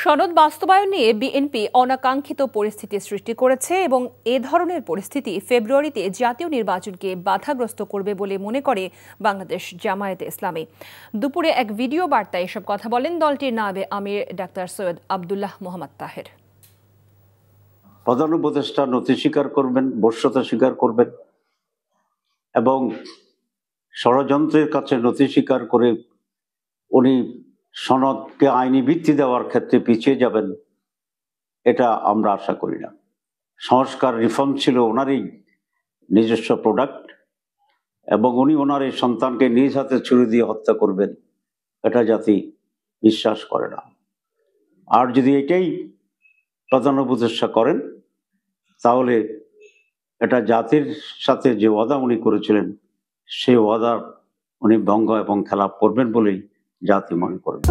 সনদ বাস্তবায়ন নিয়ে বিএনপি অনাকাঙ্ক্ষিত পরিস্থিতি সৃষ্টি করেছে এবং এ ধরনের পরিস্থিতি ফেব্রুয়ারিতে জাতীয় নির্বাচনকে বাধাগ্রস্ত করবে বলে মনে করে বাংলাদেশ জামায়াতে ইসলামী। দুপুরে এক ভিডিও বার্তায় এসব কথা বলেন দলটির নায়েবে আমির ডাক্তার সৈয়দ আব্দুল্লাহ মোহাম্মদ তাহের। প্রধান উপদেষ্টা নথি স্বীকার করবেন, বশ্যতা স্বীকার করবেন এবং ষড়যন্ত্রের কাছে নথি স্বীকার করে উনি সনদকে আইনি ভিত্তি দেওয়ার ক্ষেত্রে পিছিয়ে যাবেন, এটা আমরা আশা করি না। সংস্কার রিফর্ম ছিল ওনারই নিজস্ব প্রোডাক্ট এবং উনি ওনার এই সন্তানকে নিজ হাতে ছুরি দিয়ে হত্যা করবেন, এটা জাতি বিশ্বাস করে না। আর যদি এটাই প্রধান উপদেষ্টা করেন তাহলে এটা জাতির সাথে যে ওয়াদা উনি করেছিলেন সেই ওয়াদার উনি ভঙ্গ এবং খেলাপ করবেন বলেই জাতি মনে করবে।